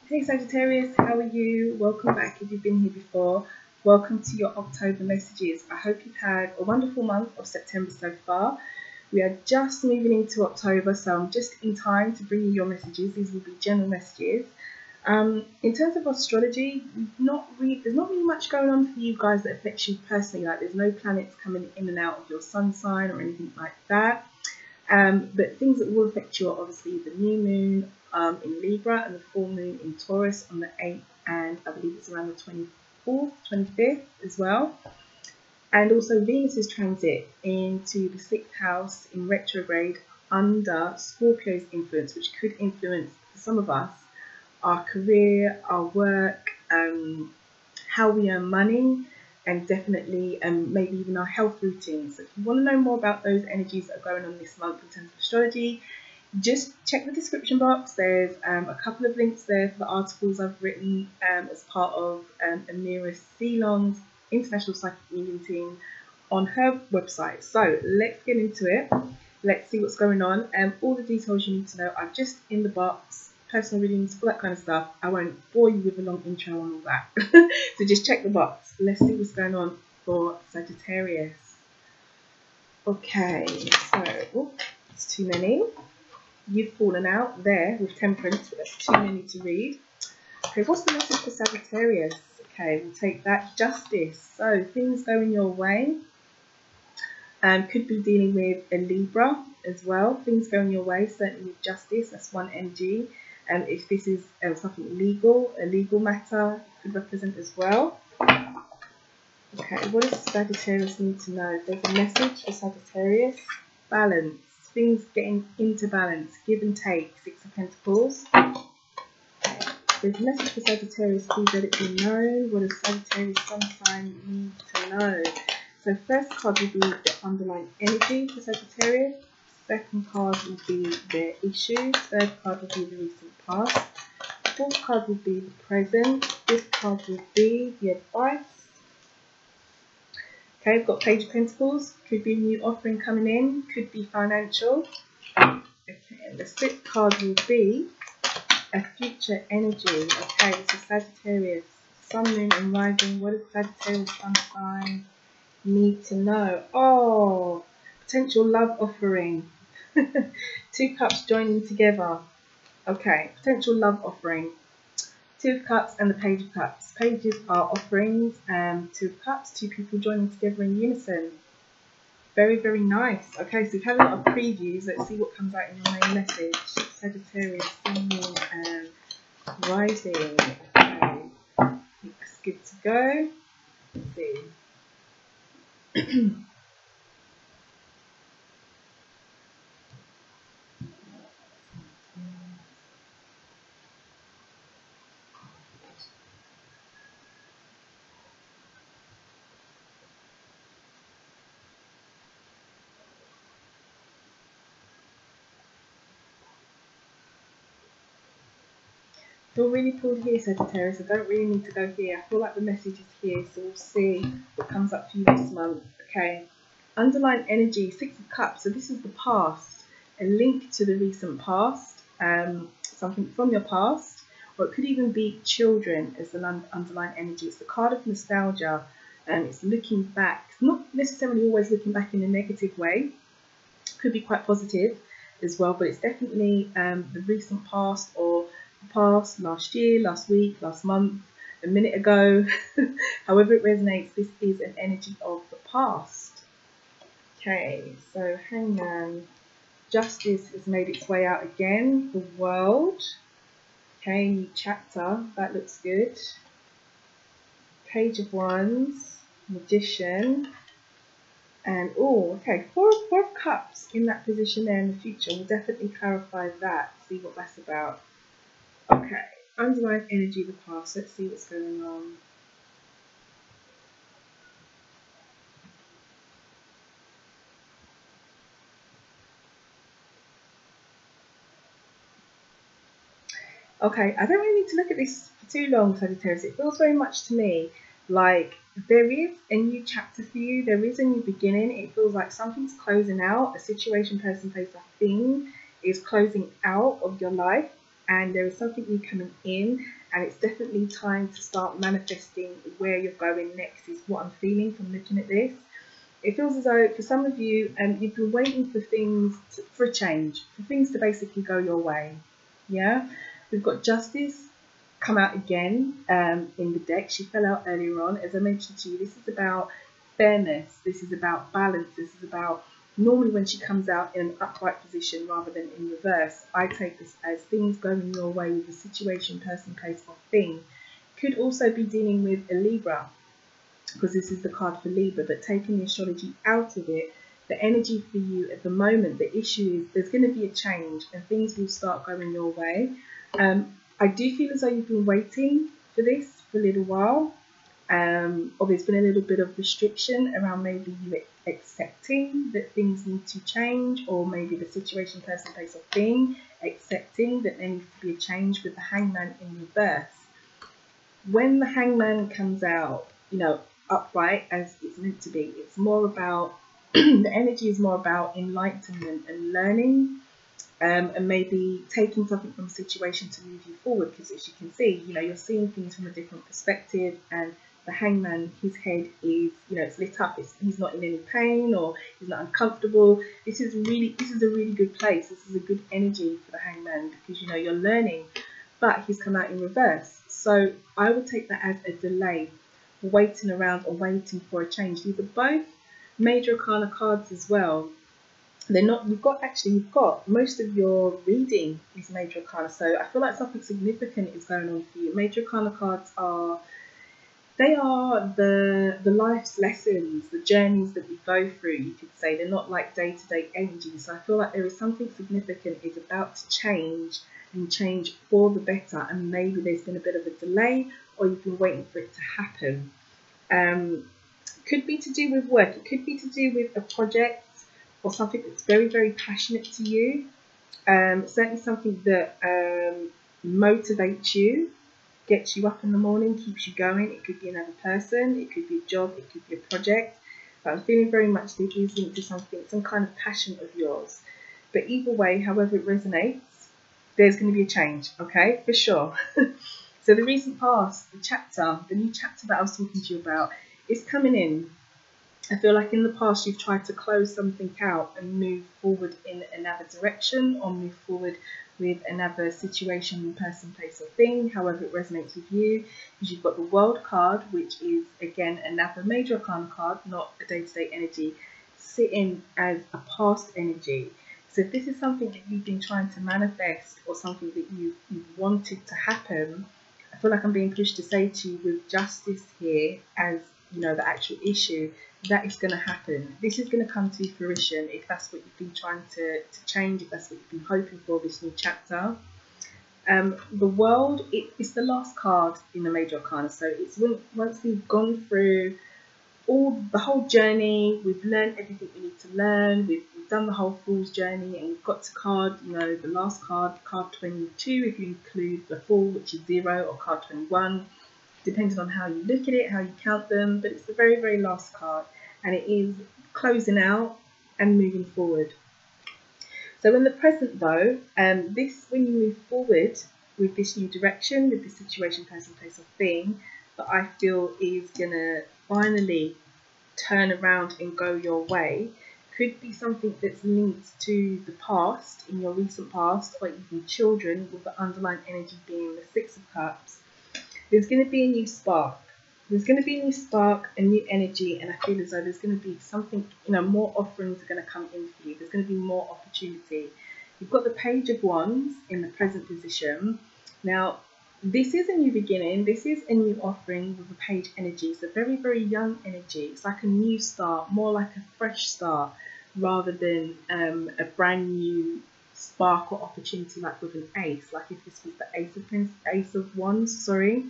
Hey Sagittarius, how are you? Welcome back if you've been here before. Welcome to your October messages. I hope you've had a wonderful month of September so far. We are just moving into October, so I'm just in time to bring you your messages. These will be general messages. In terms of astrology, there's not really much going on for you guys that affects you personally. Like there's no planets coming in and out of your sun sign or anything like that. But things that will affect you are obviously the new moon in Libra and the full moon in Taurus on the 8th, and I believe it's around the 24th, 25th as well. And also Venus's transit into the 6th house in retrograde under Scorpio's influence, which could influence, for some of us, our career, our work, how we earn money, and definitely maybe even our health routines. So if you want to know more about those energies that are going on this month in terms of astrology, just check the description box. There's a couple of links there for the articles I've written as part of Amira Ceylon's International Psychic Medium team on her website. So let's get into it. Let's see what's going on. All the details you need to know are just in the box. Personal readings, all that kind of stuff. I won't bore you with a long intro on all that. So just check the box. Let's see what's going on for Sagittarius. Okay, so it's too many. You've fallen out there with Temperance, but that's too many to read. Okay, what's the message for Sagittarius? Okay, we'll take that. Justice. So things going your way. Could be dealing with a Libra as well. Things going your way, certainly with justice. That's one energy. If this is something legal, a legal matter, could represent as well. Okay, what does Sagittarius need to know? There's a message for Sagittarius. Balance. Things getting into balance. Give and take. 6 of Pentacles. There's a message for Sagittarius. Please let it be known. What does Sagittarius sun sign need to know? So first card will be the underlying energy for Sagittarius. Second card will be their issues. Third card will be the recent past. Fourth card will be the present. Fifth card will be the advice. Okay, we've got Page of Pentacles. Could be a new offering coming in. Could be financial. Okay, and the sixth card will be a future energy. Okay, this is Sagittarius. Sun, Moon and Rising. What does Sagittarius sun sign need to know? Oh, potential love offering. 2 cups joining together. Okay, potential love offering. 2 of Cups and the Page of Cups. Pages are offerings, 2 of Cups, 2 people joining together in unison. Very, very nice. Okay, so we've had a lot of previews. Let's see what comes out in your main message. Sagittarius, Sun, Moon and Rising. Okay, that's good to go. Let's see. Feel really pulled here, Sagittarius. I don't really need to go here. I feel like the message is here, so we'll see what comes up for you this month. Okay. Underlying energy, 6 of Cups. So this is the past, a link to the recent past, something from your past, or it could even be children as the underlying energy. It's the card of nostalgia, and it's looking back. It's not necessarily always looking back in a negative way. Could be quite positive as well, but it's definitely the recent past, or past, last year, last week, last month, a minute ago. However it resonates, this is an energy of the past. Okay, so Hangman. Justice has made its way out again. The World. Okay, new chapter. That looks good. Page of Wands. Magician. And, oh, okay, four of Cups in that position there in the future. We'll definitely clarify that, see what that's about. Okay, underlying energy of the past. Let's see what's going on. Okay, I don't really need to look at this for too long, Sagittarius. It feels very much to me like there is a new chapter for you. There is a new beginning. It feels like something's closing out. A situation, person, place, a thing is closing out of your life. and there is something new coming in, and it's definitely time to start manifesting where you're going next, is what I'm feeling from looking at this. It feels as though for some of you, you've been waiting for for a change, for things to basically go your way. Yeah, we've got Justice come out again in the deck. She fell out earlier on. As I mentioned to you, this is about fairness. This is about balance. This is about, normally when she comes out in an upright position rather than in reverse, I take this as things going your way with a situation, person, place, or thing. Could also be dealing with a Libra, because this is the card for Libra, but taking the astrology out of it, the energy for you at the moment, the issue is there's going to be a change and things will start going your way. I do feel as though you've been waiting for this for a little while, or there's been a little bit of restriction around maybe you accepting that things need to change, or maybe the situation, person, place, or thing accepting that there needs to be a change, with the Hangman in reverse. When the Hangman comes out, you know, upright as it's meant to be, it's more about the energy is more about enlightenment and learning, and maybe taking something from a situation to move you forward, because as you can see, you know, you're seeing things from a different perspective, and the Hangman, his head is, you know, it's lit up. He's not in any pain, or he's not uncomfortable. This is a really good place. This is a good energy for the Hangman, because, you know, you're learning, but he's come out in reverse. So I would take that as a delay, waiting around or waiting for a change. These are both major arcana cards as well. They're not, you've got most of your reading is major arcana, so I feel like something significant is going on for you. Major arcana cards are, they are the life's lessons, the journeys that we go through, you could say. They're not like day-to-day energy, so I feel like there is something significant is about to change, and change for the better, and maybe there's been a bit of a delay, or you've been waiting for it to happen. Could be to do with work, it could be to do with a project, or something that's very, very passionate to you. Certainly something that motivates you, gets you up in the morning, keeps you going. It could be another person, it could be a job, it could be a project. But I'm feeling very much that it is linked to something, some kind of passion of yours. But either way, however it resonates, there's going to be a change, okay, for sure. So the recent past, the new chapter that I was talking to you about, is coming in. I feel like in the past you've tried to close something out and move forward in another direction, or move forward with another situation, person, place, or thing, however it resonates with you. Because you've got the World card, which is again another major arcana card, not a day-to-day energy, sitting as a past energy. So if this is something that you've been trying to manifest, or something that you've wanted to happen, I feel like I'm being pushed to say to you, with Justice here as, you know, the actual issue, that is going to happen. This is going to come to fruition if that's what you've been trying to change, if that's what you've been hoping for, this new chapter. The World, it's the last card in the major arcana, so it's once we've gone through the whole journey, we've learned everything we need to learn, we've done the whole Fool's journey, and we've got to card, you know, the last card, card 22, if you include the Fool, which is 0, or card 21, depending on how you look at it, how you count them, but it's the very, very last card, and it is closing out and moving forward. So in the present though, when you move forward with this new direction, with this situation, person, place, or thing, that I feel is going to finally turn around and go your way, could be something that's linked to the past, in your recent past, or even children, with the underlying energy being the Six of Cups. There's going to be a new spark. There's going to be a new spark, a new energy, and I feel as though there's going to be something, you know, more offerings are going to come in for you. There's going to be more opportunity. You've got the Page of Wands in the present position. Now, this is a new beginning. This is a new offering with the Page energy. It's a very, very young energy. It's like a new start, more like a fresh start, rather than a brand new spark or opportunity like with an ace, like if this was the Ace of Wands, sorry.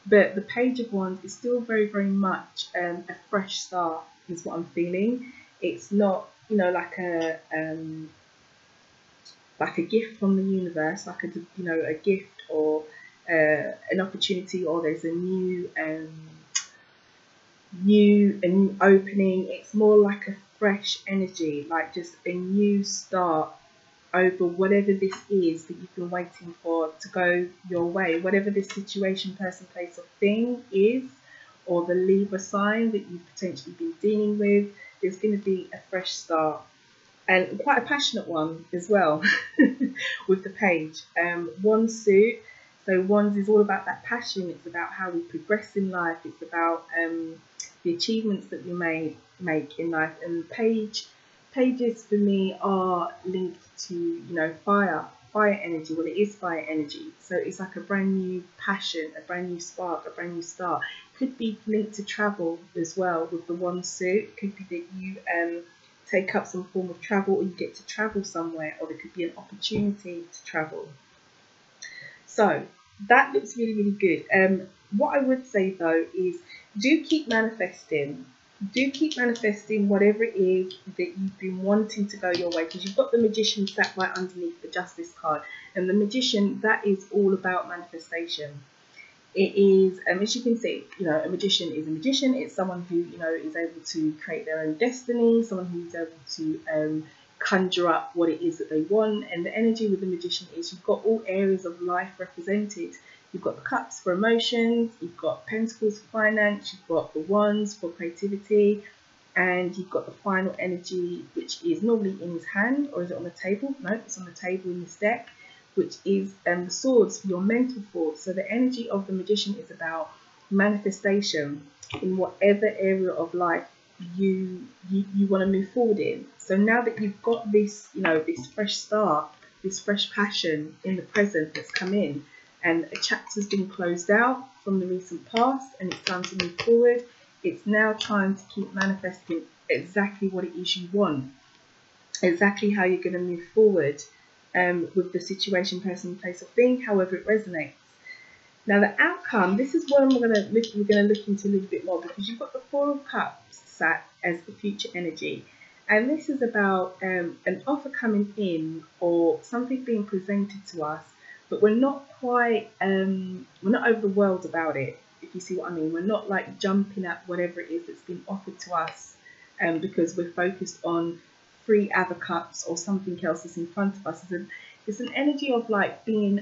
But the Page of Wands is still very, very much a fresh start, is what I'm feeling. It's not, you know, like a gift from the universe, like a gift, or an opportunity, or there's a new opening. It's more like a fresh energy, like just a new start over whatever this is that you've been waiting for to go your way, whatever this situation, person, place or thing is, or the Libra sign that you've potentially been dealing with. There's going to be a fresh start, and quite a passionate one as well with the page. Wands suit. So Wands is all about that passion. It's about how we progress in life. It's about the achievements that we make in life. And pages for me are linked to, you know, fire energy. Well, it is fire energy. So it's like a brand new passion, a brand new spark, a brand new start. Could be linked to travel as well with the Wands suit. Could be that you take up some form of travel, or you get to travel somewhere, or there could be an opportunity to travel. So that looks really, really good. What I would say though is, do keep manifesting. Do keep manifesting whatever it is that you've been wanting to go your way, because you've got the Magician sat right underneath the Justice card, and the Magician, that is all about manifestation. It is, as you can see, you know, a magician is a magician. It's someone who, you know, is able to create their own destiny, someone who's able to conjure up what it is that they want. And the energy with the Magician is, you've got all areas of life represented. You've got the Cups for emotions, you've got Pentacles for finance, you've got the Wands for creativity, and you've got the final energy, which is normally in his hand, or is it on the table? No, it's on the table in this deck, which is the Swords for your mental force. So the energy of the Magician is about manifestation in whatever area of life you want to move forward in. So now that you've got this, you know, this fresh start, this fresh passion in the present that's come in, and a chapter's been closed out from the recent past, and it's time to move forward. It's now time to keep manifesting exactly what it is you want, exactly how you're going to move forward with the situation, person, place or thing, however it resonates. Now the outcome, this is what we're going to look into a little bit more, because you've got the Four of Cups sat as the future energy, and this is about an offer coming in, or something being presented to us, but we're not quite, we're not over the world about it, if you see what I mean. We're not like jumping at whatever it is that's been offered to us, because we're focused on 3 other cups or something else that's in front of us. It's an energy of like being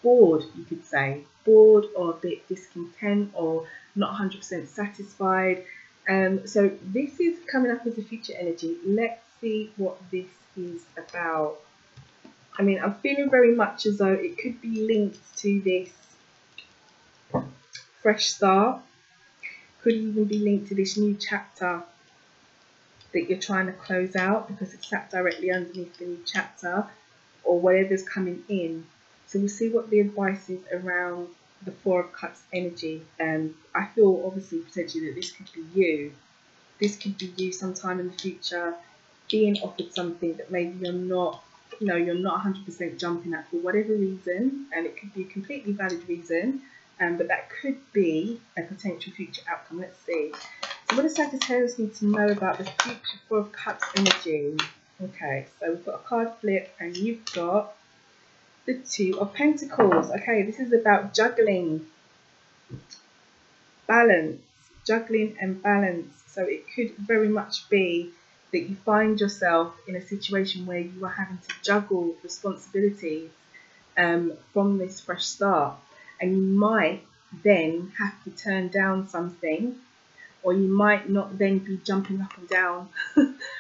bored, you could say, bored or a bit discontent or not 100% satisfied. So this is coming up as a future energy. Let's see what this is about. I mean, I'm feeling very much as though it could be linked to this fresh start. Could even be linked to this new chapter that you're trying to close out, because it's sat directly underneath the new chapter, or whatever's coming in. So we'll see what the advice is around the Four of Cups energy. I feel obviously potentially that this could be you. This could be you sometime in the future being offered something that maybe you're not, you know, you're not 100% jumping at for whatever reason, and it could be a completely valid reason, but that could be a potential future outcome. Let's see. So what does Sagittarius need to know about the future Four of Cups energy? Okay, so we've got a card flip, and you've got the Two of Pentacles. Okay, this is about juggling, balance, juggling and balance. So it could very much be that you find yourself in a situation where you are having to juggle responsibilities from this fresh start, and you might then have to turn down something, or you might not then be jumping up and down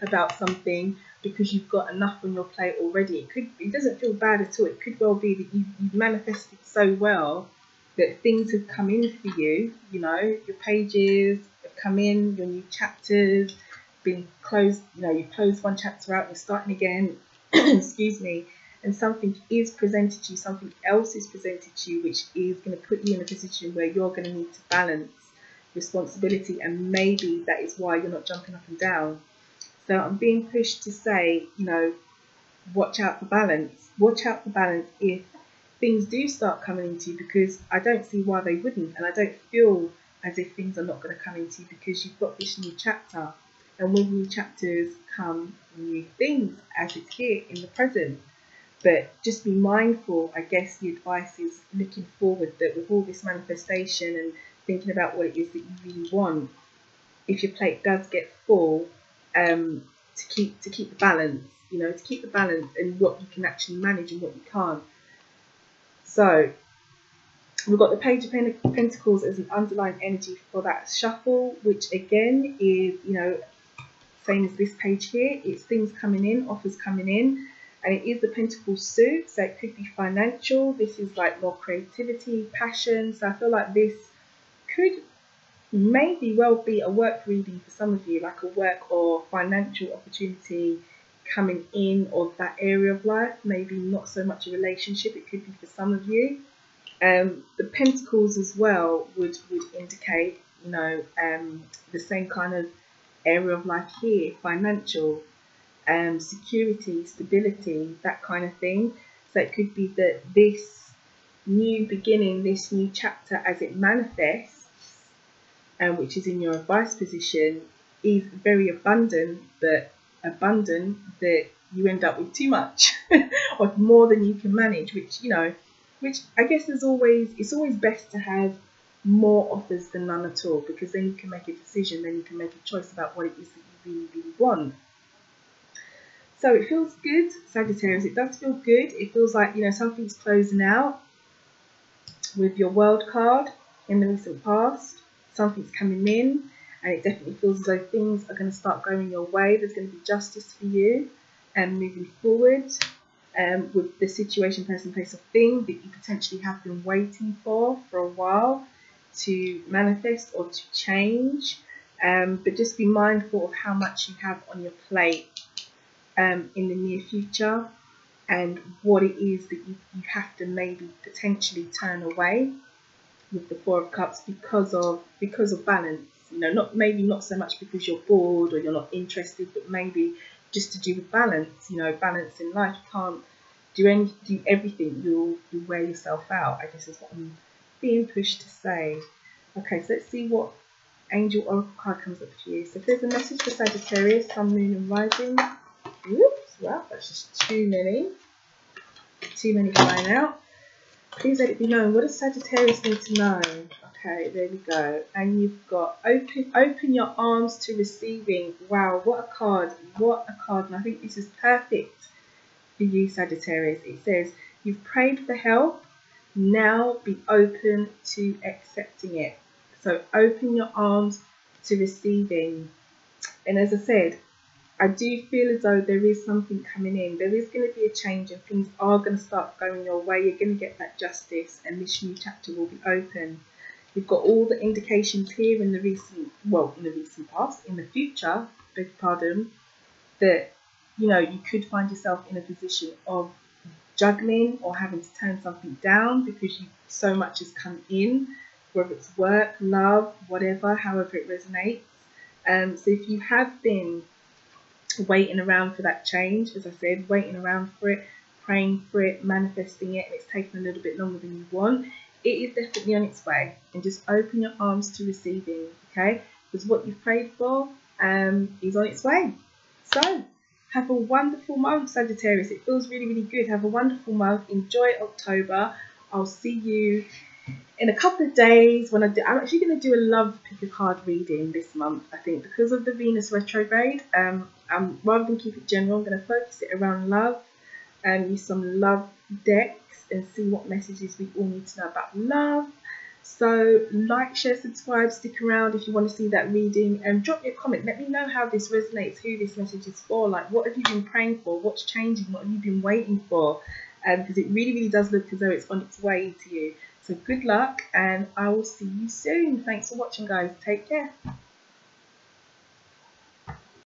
about something because you've got enough on your plate already. It doesn't feel bad at all. It could well be that you've manifested so well that things have come in for you. You know, your pages have come in, your new chapters been closed. You know, you closed one chapter out, you're starting again. Excuse me. And something is presented to you, something else is presented to you, which is going to put you in a position where you're going to need to balance responsibility, and maybe that is why you're not jumping up and down. So I'm being pushed to say, you know, watch out for balance. Watch out for balance if things do start coming into you, because I don't see why they wouldn't, and I don't feel as if things are not going to come into you, because you've got this new chapter, and with new chapters come new things, as it's here in the present. But just be mindful, I guess the advice is looking forward, that with all this manifestation and thinking about what it is that you really want, if your plate does get full, to keep the balance, you know, to keep the balance and what you can actually manage and what you can't. So we've got the Page of Pentacles as an underlying energy for that shuffle, which again is, you know, same as this page here. It's things coming in, offers coming in, and it is the Pentacles suit, so it could be financial. This is like more creativity, passion. So I feel like this could maybe well be a work reading for some of you, like a work or financial opportunity coming in, or that area of life. Maybe not so much a relationship, it could be for some of you. The Pentacles as well would indicate, you know, the same kind of area of life here, financial, security, stability, that kind of thing. So it could be that this new beginning, this new chapter as it manifests, which is in your advice position, is very abundant, but abundant that you end up with too much or more than you can manage, which, you know, which I guess is always, it's always best to have more offers than none at all, because then you can make a decision, then you can make a choice about what it is that you really, really want. So it feels good, Sagittarius. It does feel good. It feels like, you know, something's closing out with your World card in the recent past. Something's coming in, and it definitely feels as though things are going to start going your way. There's going to be justice for you and moving forward with the situation, person, place, or thing that you potentially have been waiting for a while to manifest or to change. But just be mindful of how much you have on your plate in the near future, and what it is that you have to maybe potentially turn away with the Four of Cups because of balance. You know, maybe not so much because you're bored or you're not interested, but maybe just to do with balance. You know, balance in life. You can't do everything. You'll wear yourself out, I guess is what I'm being pushed to say. Okay, so let's see what Angel Oracle card comes up for you. So if there's a message for Sagittarius, Sun, Moon and Rising. Whoops, well, that's just too many flying out. Please let it be known. What does Sagittarius need to know? Okay, there we go. And you've got open your arms to receiving. Wow, what a card. What a card. And I think this is perfect for you, Sagittarius. It says, you've prayed for help. Now be open to accepting it. So open your arms to receiving. And as I said, I do feel as though there is something coming in. There is going to be a change, and things are going to start going your way. You're going to get that justice, and this new chapter will be open. You've got all the indications here in the recent past, in the future, beg your pardon, that, you know, you could find yourself in a position of juggling or having to turn something down because so much has come in, whether it's work, love, whatever, however it resonates. So if you have been waiting around for that change, as I said, waiting around for it, praying for it, manifesting it, and it's taken a little bit longer than you want, it is definitely on its way. And just open your arms to receiving, okay? Because what you've prayed for is on its way. So have a wonderful month, Sagittarius. It feels really, really good. Have a wonderful month. Enjoy October. I'll see you in a couple of days when I'm actually going to do a love pick a card reading this month, I think, because of the Venus retrograde. Rather than keep it general, I'm going to focus it around love and use some love decks and see what messages we all need to know about love. So like, share, subscribe, stick around if you want to see that reading, and drop me a comment. Let me know how this resonates, who this message is for. Like, what have you been praying for? What's changing? What have you been waiting for? Because it really, really does look as though it's on its way to you. So good luck, and I will see you soon. Thanks for watching, guys. Take care.